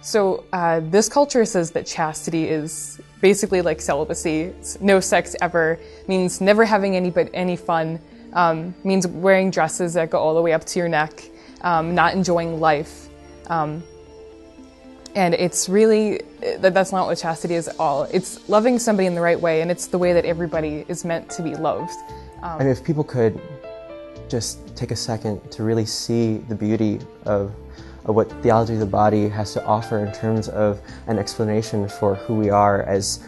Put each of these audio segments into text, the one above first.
So this culture says that chastity is basically like celibacy. It's no sex ever, means never having any fun, means wearing dresses that go all the way up to your neck, not enjoying life. And it's really, that's not what chastity is at all. It's loving somebody in the right way, and it's the way that everybody is meant to be loved. And if people could just take a second to really see the beauty of what theology of the body has to offer in terms of an explanation for who we are as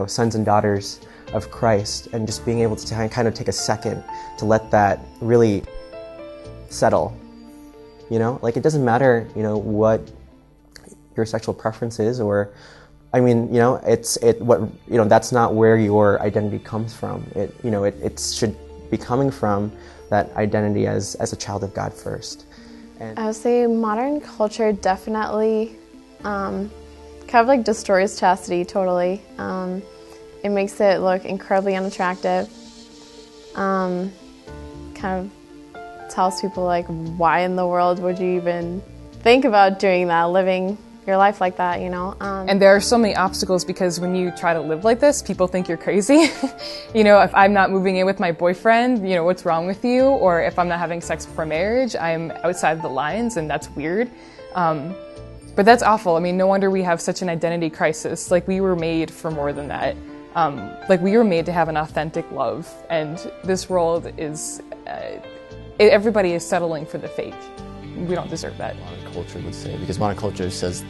sons and daughters of Christ, and just being able to kind of take a second to let that really settle. Like, it doesn't matter, what your sexual preference is, or, that's not where your identity comes from. It should be coming from that identity as a child of God first. And I would say modern culture definitely kind of like destroys chastity totally. It makes it look incredibly unattractive. Kind of tells people, like, why in the world would you even think about doing that, living your life like that, And there are so many obstacles, because when you try to live like this, people think you're crazy. If I'm not moving in with my boyfriend, what's wrong with you? Or if I'm not having sex before marriage, I'm outside the lines, and that's weird. But that's awful. No wonder we have such an identity crisis. Like, we were made for more than that. We were made to have an authentic love, and this world is, everybody is settling for the fake. We don't deserve that. Modern culture would say, because modern culture says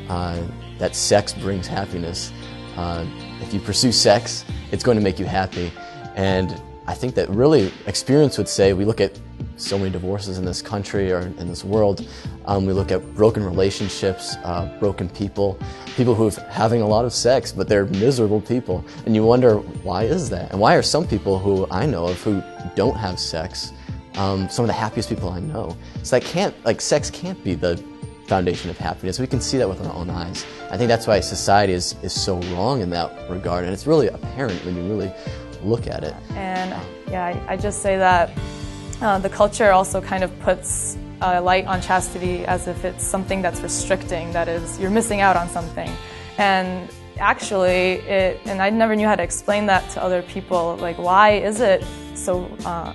that sex brings happiness. If you pursue sex, it's going to make you happy. And I think that really experience would say, we look at so many divorces in this country or in this world. We look at broken relationships, broken people who are having a lot of sex, but they're miserable people. And you wonder, why is that? And why are some people who I know of who don't have sex some of the happiest people I know? So sex can't be the foundation of happiness. We can see that with our own eyes. I think that's why society is so wrong in that regard, and it's really apparent when you really look at it. And I just say that the culture also kind of puts a light on chastity as if it's something that's restricting, that is, you're missing out on something. And actually, and I never knew how to explain that to other people, like, why is it so,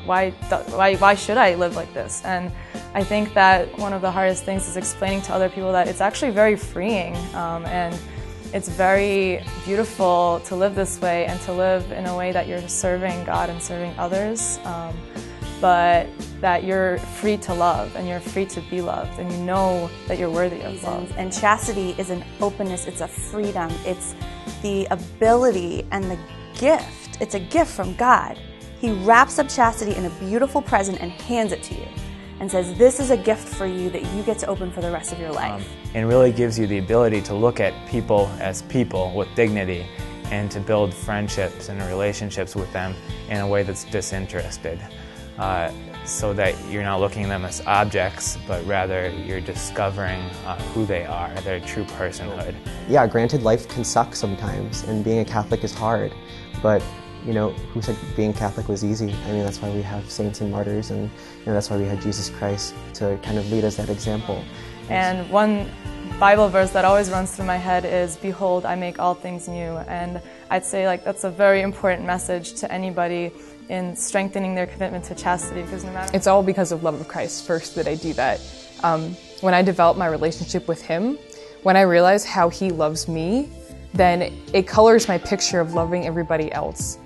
why should I live like this? And I think that one of the hardest things is explaining to other people that it's actually very freeing, and it's very beautiful to live this way and to live in a way that you're serving God and serving others, but that you're free to love and you're free to be loved, and you know that you're worthy of love. And chastity is an openness, it's a freedom, it's the ability and the gift. It's a gift from God. He wraps up chastity in a beautiful present and hands it to you and says, this is a gift for you that you get to open for the rest of your life. And really gives you the ability to look at people as people with dignity, and to build friendships and relationships with them in a way that's disinterested, so that you're not looking at them as objects, but rather you're discovering who they are, their true personhood. Yeah, granted, life can suck sometimes, and being a Catholic is hard, but who said being Catholic was easy? That's why we have saints and martyrs, and that's why we have Jesus Christ to kind of lead us that example. And one Bible verse that always runs through my head is, "Behold, I make all things new." And I'd say, like, that's a very important message to anybody in strengthening their commitment to chastity, because no matter... It's all because of love of Christ first that I do that. When I develop my relationship with Him, when I realize how He loves me, then it colors my picture of loving everybody else.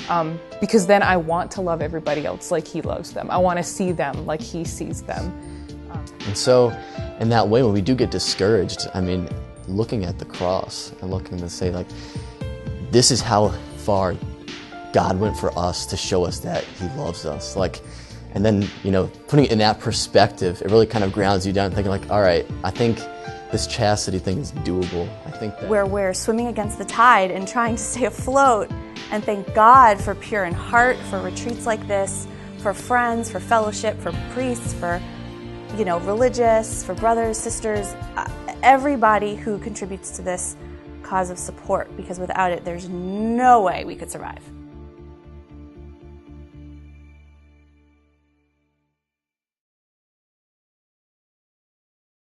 Because then I want to love everybody else like He loves them. I want to see them like He sees them. And so, in that way, when we do get discouraged, looking at the cross and looking to say, like, this is how far God went for us to show us that He loves us. And then, putting it in that perspective, it really kind of grounds you down, thinking, like, all right, I think this chastity thing is doable. I think that where we're swimming against the tide and trying to stay afloat, and thank God for Pure in Heart, for retreats like this, for friends, for fellowship, for priests, for religious, for brothers, sisters, everybody who contributes to this cause of support, because without it, there's no way we could survive.